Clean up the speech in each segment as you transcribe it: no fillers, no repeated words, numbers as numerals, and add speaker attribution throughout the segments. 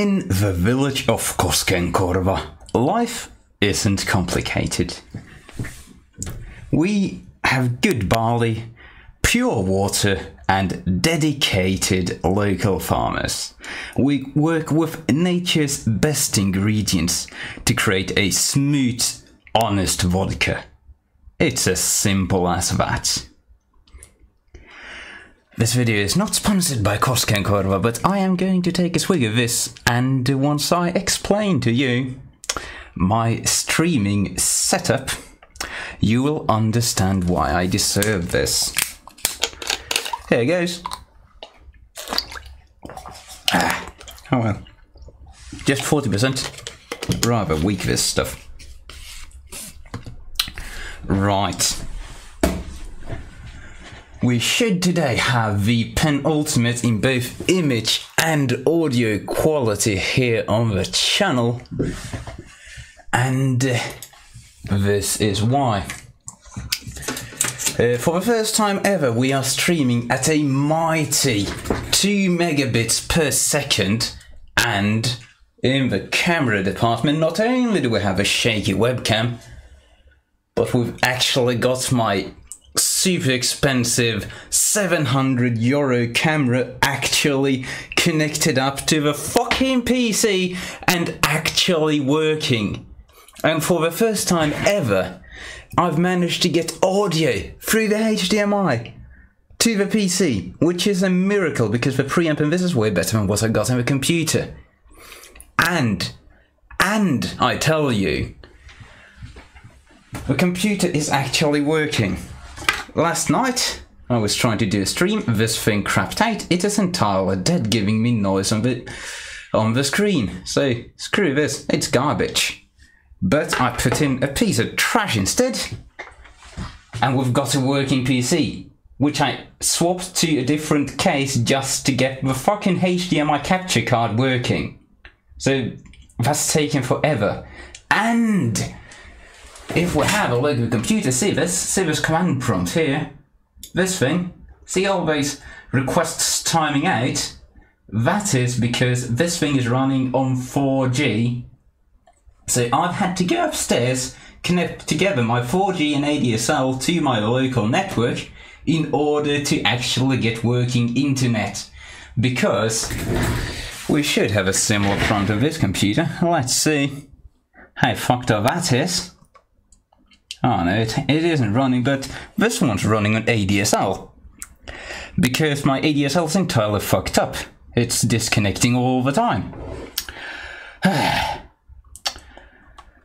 Speaker 1: In the village of Koskenkorva, life isn't complicated. We have good barley, pure water and dedicated local farmers. We work with nature's best ingredients to create a smooth, honest vodka. It's as simple as that. This video is not sponsored by Koskenkorva, but I am going to take a swig of this, and once I explain to you my streaming setup, you will understand why I deserve this. Here it goes. Oh well. Just 40%. Rather weak, this stuff. Right. We should today have the penultimate in both image and audio quality here on the channel, and this is why. For the first time ever, we are streaming at a mighty 2 megabits per second, and in the camera department, not only do we have a shaky webcam, but we've actually got my super expensive €700 camera actually connected up to the fucking PC and actually working. And for the first time ever, I've managed to get audio through the HDMI to the PC, which is a miracle because the preamp in this is way better than what I got on the computer. And I tell you, the computer is actually working. Last night, I was trying to do a stream, this thing crapped out. It is entirely dead, giving me noise on the screen. So, screw this, it's garbage. But I put in a piece of trash instead, and we've got a working PC, which I swapped to a different case just to get the fucking HDMI capture card working. So, that's taken forever. And if we have a local computer, see this command prompt here, this thing, see all those requests timing out? That is because this thing is running on 4G. So I've had to go upstairs, connect together my 4G and ADSL to my local network in order to actually get working internet. Because we should have a similar front of this computer. Let's see how fucked up that is. Oh no, it isn't running, but this one's running on ADSL. Because my ADSL is entirely fucked up. It's disconnecting all the time.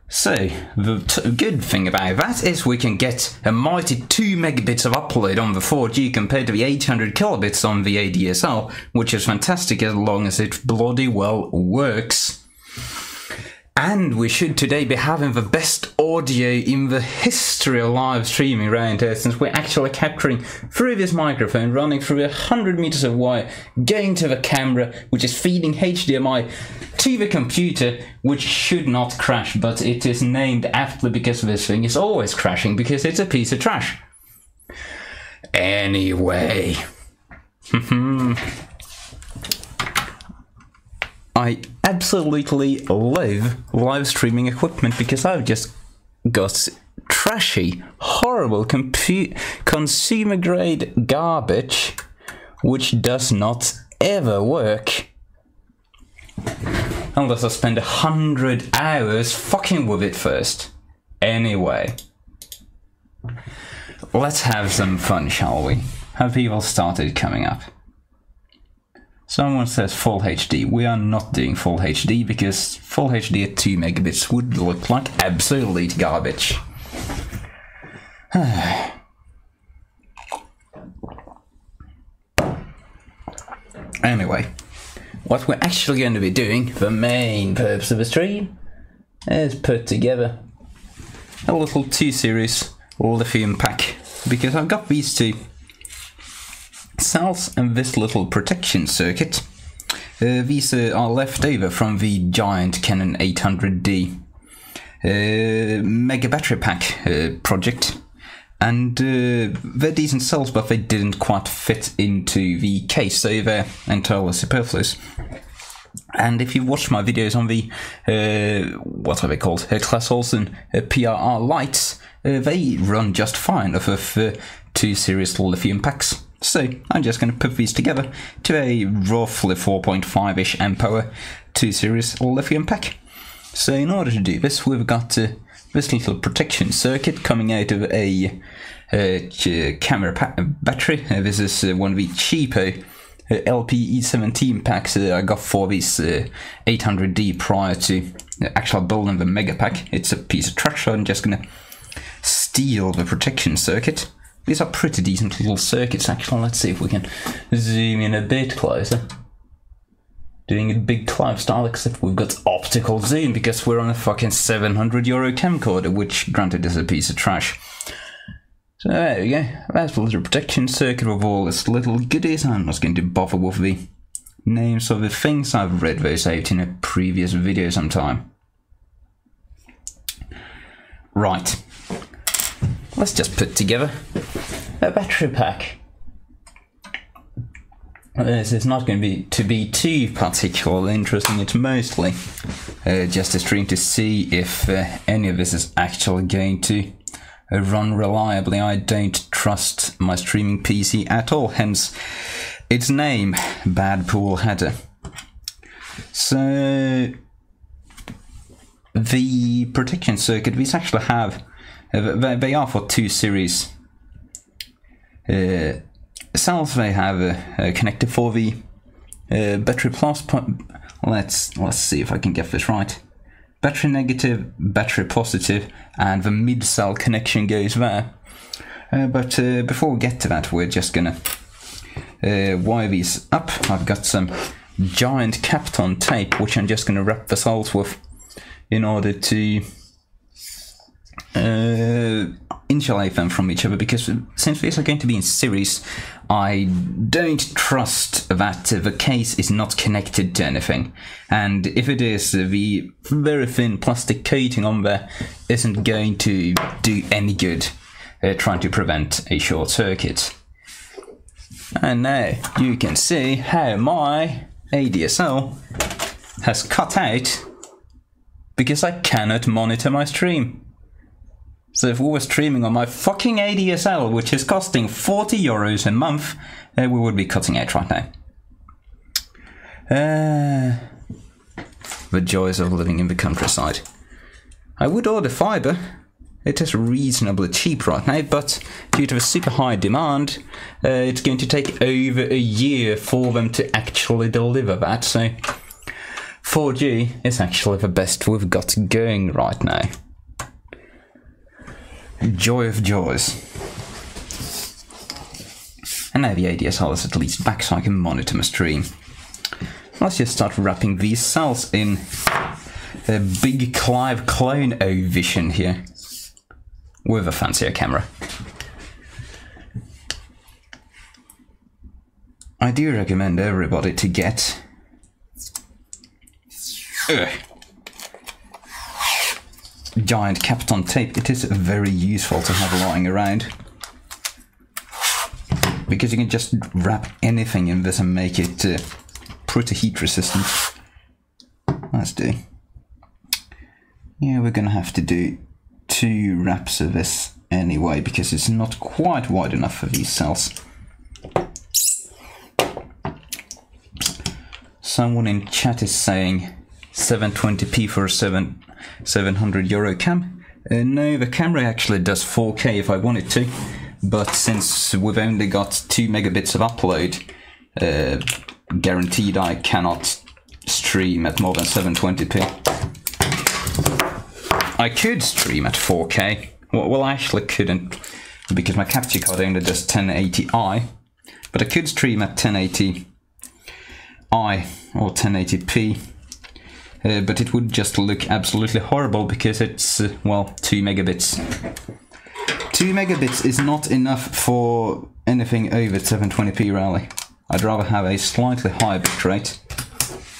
Speaker 1: So, the good thing about that is we can get a mighty 2 megabits of upload on the 4G compared to the 800 kilobits on the ADSL, which is fantastic as long as it bloody well works. And we should today be having the best audio in the history of live streaming around here, since we're actually capturing through this microphone, running through 100 meters of wire, going to the camera, which is feeding HDMI to the computer, which should not crash, but it is named aptly because this thing is always crashing, because it's a piece of trash. Anyway. I absolutely love live streaming equipment because I've just got trashy, horrible consumer grade garbage which does not ever work unless I spend 100 hours fucking with it first. Anyway, let's have some fun, shall we? Have people started coming up? Someone says full HD. We are not doing full HD because full HD at 2 megabits would look like absolute garbage. Anyway, what we're actually going to be doing, the main purpose of the stream, is put together a little 2 series lithium pack, because I've got these two cells and this little protection circuit. These are left over from the giant Canon 800D mega battery pack project, and they're decent cells, but they didn't quite fit into the case, so they're entirely superfluous. And if you watch my videos on the, what are they called, Class Olsen PRR lights, they run just fine off of 2 series lithium packs. So I'm just going to put these together to a roughly 4.5-ish amp hour 2 series lithium pack. So in order to do this, we've got this little protection circuit coming out of a camera battery. This is one of the cheapo LPE17 packs I got for these 800D prior to actually building the mega pack. It's a piece of trash, so I'm just going to steal the protection circuit. These are pretty decent little circuits actually. Let's see if we can zoom in a bit closer. Doing it big Clive style, except we've got optical zoom because we're on a fucking €700 camcorder, which granted is a piece of trash. So there we go, that's the little protection circuit with all its little goodies. I'm not going to bother with the names of the things. I've read those out in a previous video sometime. Right, let's just put together a battery pack. This is not going to be too particularly interesting. It's mostly just a stream to see if any of this is actually going to run reliably. I don't trust my streaming PC at all, hence its name, Bad Pool Header. So the protection circuit, these actually have, they are for 2 series cells. They have a connector for the battery plus. Let's see if I can get this right. Battery negative, battery positive, and the mid cell connection goes there. But before we get to that, we're just gonna wire these up. I've got some giant Kapton tape, which I'm just gonna wrap the cells with in order to insulate them from each other, because since these are going to be in series, I don't trust that the case is not connected to anything, and if it is, the very thin plastic coating on there isn't going to do any good trying to prevent a short circuit. And now you can see how my ADSL has cut out because I cannot monitor my stream. So if we were streaming on my fucking ADSL, which is costing €40 a month, we would be cutting out right now. The joys of living in the countryside. I would order fibre. It is reasonably cheap right now, but due to the super high demand, it's going to take over a year for them to actually deliver that. So 4G is actually the best we've got going right now. Joy of joys. And now the ADSL is at least back so I can monitor my stream. Let's just start wrapping these cells in a big Clive clone O-Vision here with a fancier camera. I do recommend everybody to get giant Kapton tape. It is very useful to have lying around because you can just wrap anything in this and make it pretty heat resistant. Let's do. Yeah, we're gonna have to do 2 wraps of this anyway because it's not quite wide enough for these cells. Someone in chat is saying 720p for a €700 cam. No, the camera actually does 4K if I want it to, but since we've only got 2 megabits of upload, guaranteed I cannot stream at more than 720p. I could stream at 4K. Well, I actually couldn't because my capture card only does 1080i, but I could stream at 1080i or 1080p. But it would just look absolutely horrible because it's, well, 2 megabits. 2 megabits is not enough for anything over 720p really. I'd rather have a slightly higher bitrate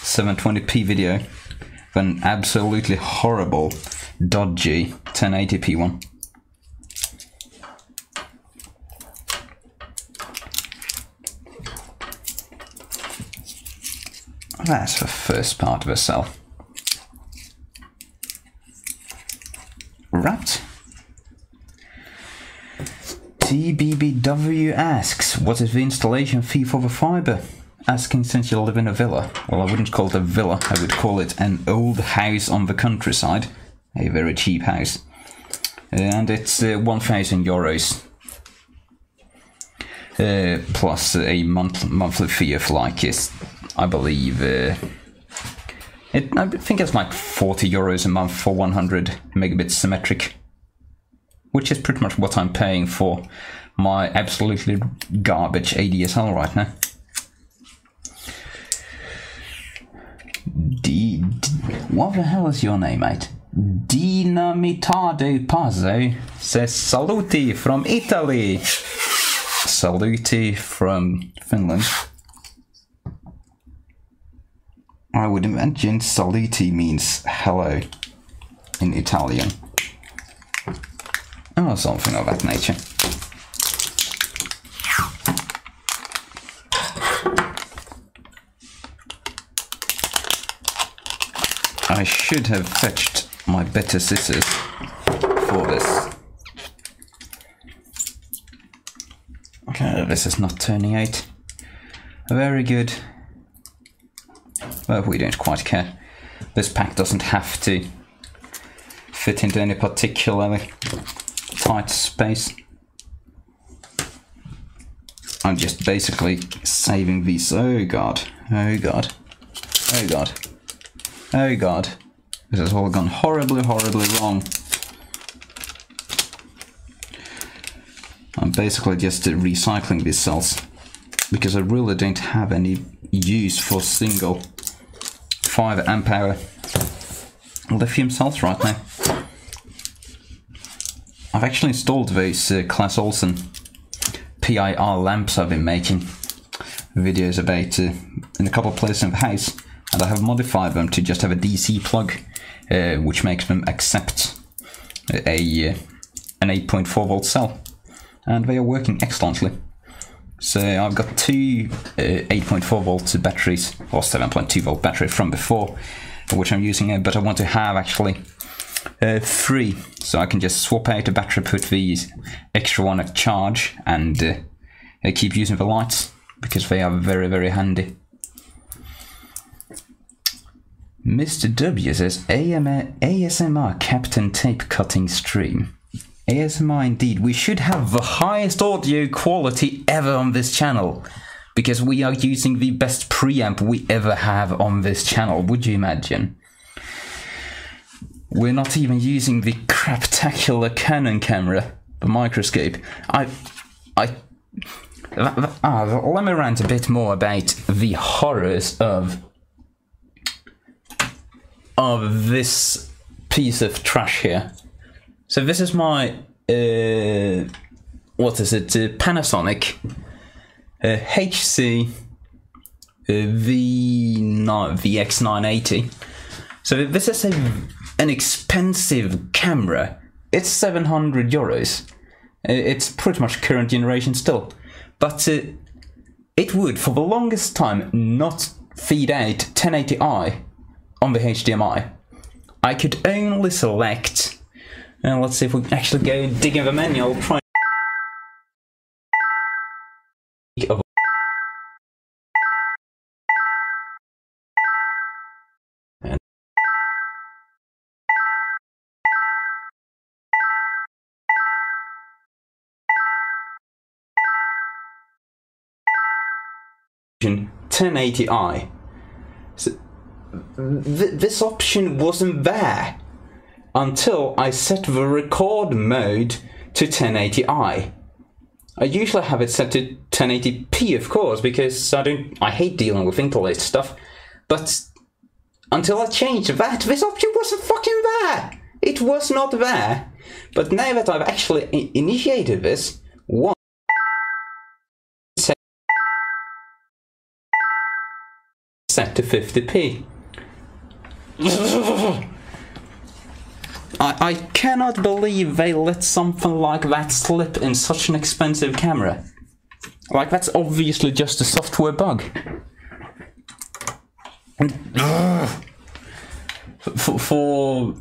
Speaker 1: 720p video than absolutely horrible, dodgy 1080p one. That's the first part of a cell. Right. TBBW asks, what is the installation fee for the fibre? Asking since you live in a villa. Well, I wouldn't call it a villa, I would call it an old house on the countryside. A very cheap house. And it's 1,000 euros. Plus a monthly fee of like, I believe, I think it's like 40 euros a month for 100 megabits symmetric. Which is pretty much what I'm paying for my absolutely garbage ADSL right now. What the hell is your name, mate? Dinamitado Pazzo says saluti from Italy. Saluti from Finland. I would imagine saluti means hello in Italian. Or something of that nature. I should have fetched my better scissors for this. Okay, this is not turning out very good. Well, we don't quite care. This pack doesn't have to fit into any particularly tight space. I'm just basically saving these. Oh god, oh god, oh god, oh god. This has all gone horribly, horribly wrong. I'm basically just recycling these cells because I really don't have any use for single 5 amp hour lithium cells right now. I've actually installed those Claes Olsen PIR lamps I've been making videos about in a couple of places in the house, and I have modified them to just have a DC plug, which makes them accept an 8.4 volt cell, and they are working excellently. So I've got two 8.4 volt batteries, or 7.2 volt battery from before, which I'm using, but I want to have actually 3, so I can just swap out the battery, put these extra one at charge, and keep using the lights, because they are very, very handy. Mr. W says, ASMR Captain Tape Cutting Stream. ASMR indeed. We should have the highest audio quality ever on this channel, because we are using the best preamp we ever have on this channel, would you imagine? We're not even using the craptacular Canon camera, the microscope. Let me rant a bit more about the horrors of this piece of trash here. So this is my what is it? Panasonic HC VX980. So this is an expensive camera. It's 700 euros. It's pretty much current generation still, but it would for the longest time not feed out 1080i on the HDMI. I could only select. Let's see if we can actually go dig in the menu. I'll try. And 1080i. So, this option wasn't there until I set the record mode to 1080i. I usually have it set to 1080p, of course, because I hate dealing with interlaced stuff. But until I changed that, this option wasn't fucking there. It was not there. But now that I've actually initiated this, one set to 50p. I cannot believe they let something like that slip in such an expensive camera. Like, that's obviously just a software bug. For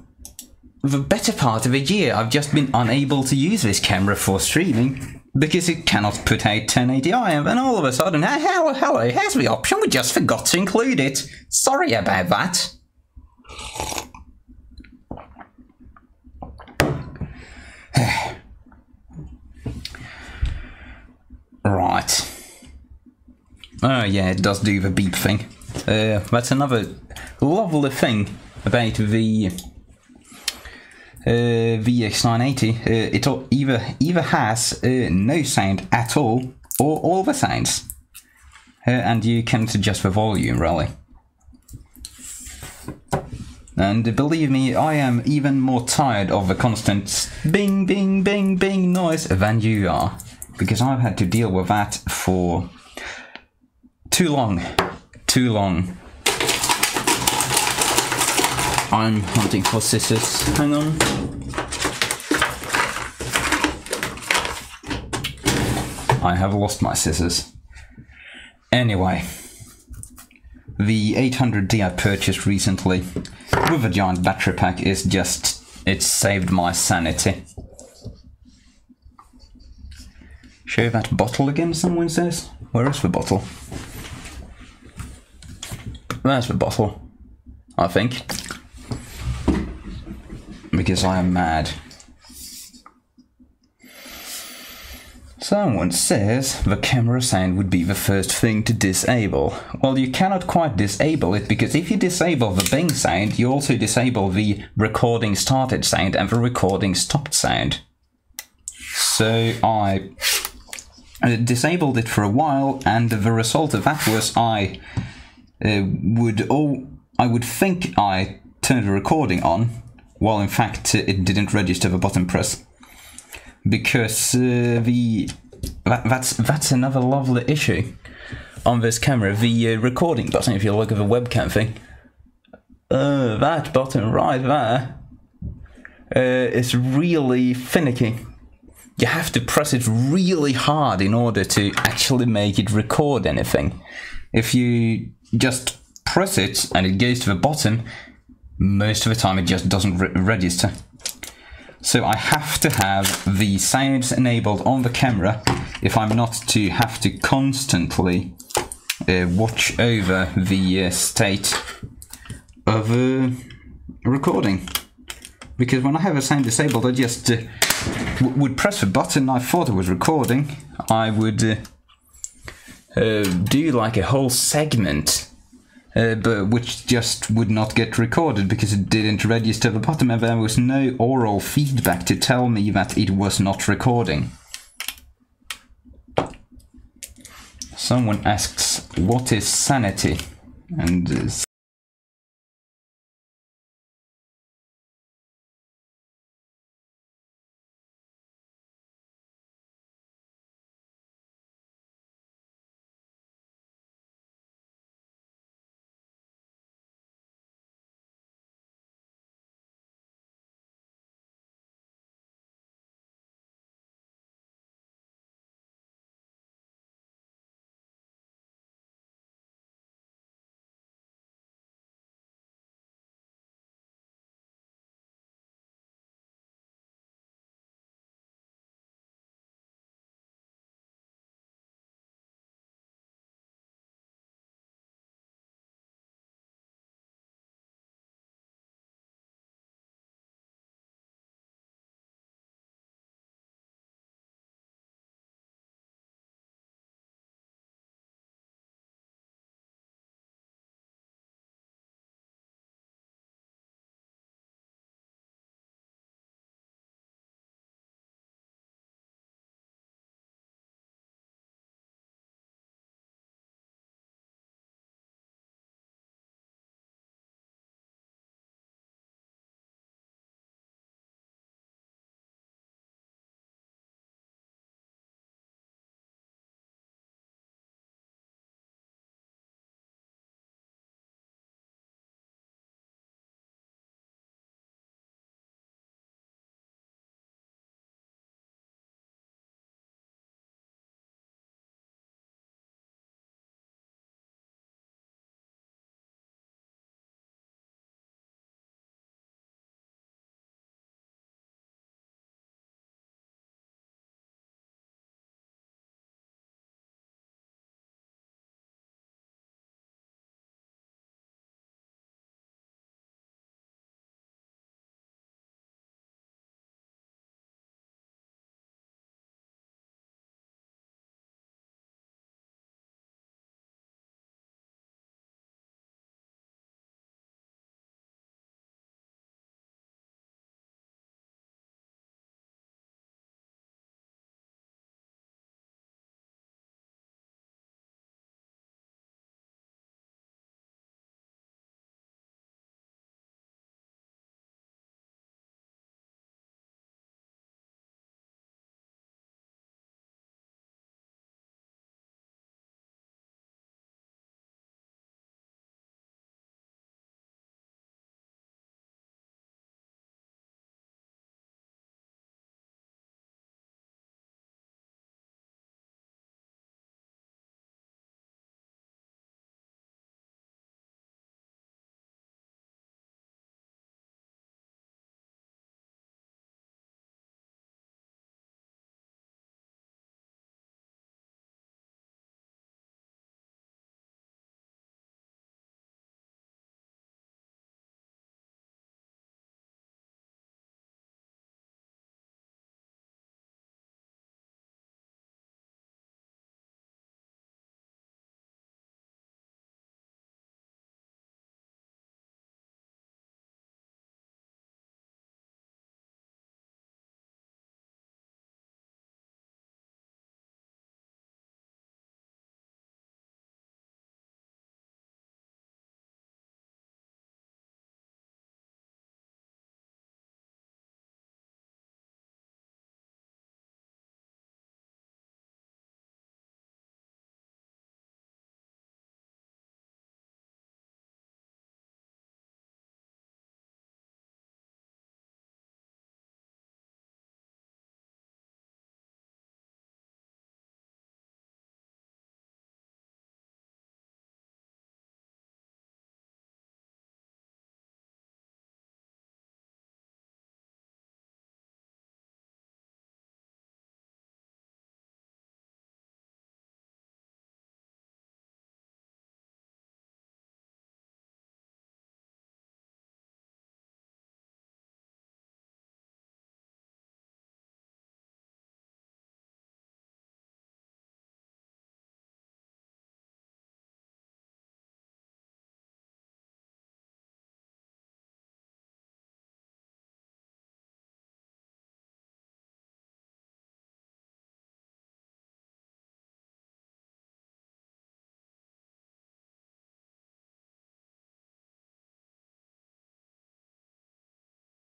Speaker 1: the better part of a year, I've just been unable to use this camera for streaming because it cannot put out 1080i, and then all of a sudden, hello, here's the option, we just forgot to include it. Sorry about that. Right. Oh yeah, it does do the beep thing. That's another lovely thing about the VX980. It either has no sound at all or all the sounds, and you can adjust the volume really. And believe me, I am even more tired of the constant bing bing bing bing noise than you are, because I've had to deal with that for too long. I'm hunting for scissors. Hang on. I have lost my scissors. Anyway, the 800D I purchased recently with a giant battery pack is just... it saved my sanity. Show that bottle again, someone says. Where is the bottle? There's the bottle, I think. Because I am mad. Someone says the camera sound would be the first thing to disable. Well, you cannot quite disable it, because if you disable the bing sound, you also disable the recording started sound and the recording stopped sound. So I disabled it for a while, and the result of that was I would think I turned the recording on, while in fact it didn't register the button press. Because that's another lovely issue on this camera. The recording button, if you look at the webcam thing, that button right there is really finicky. You have to press it really hard in order to actually make it record anything. If you just press it and it goes to the bottom, most of the time it just doesn't register. So I have to have the sounds enabled on the camera if I'm not to have to constantly watch over the state of recording. Because when I have a sound disabled, I just would press the button, I thought it was recording, I would do like a whole segment, but which just would not get recorded because it didn't register the button, and there was no oral feedback to tell me that it was not recording. Someone asks, what is sanity? And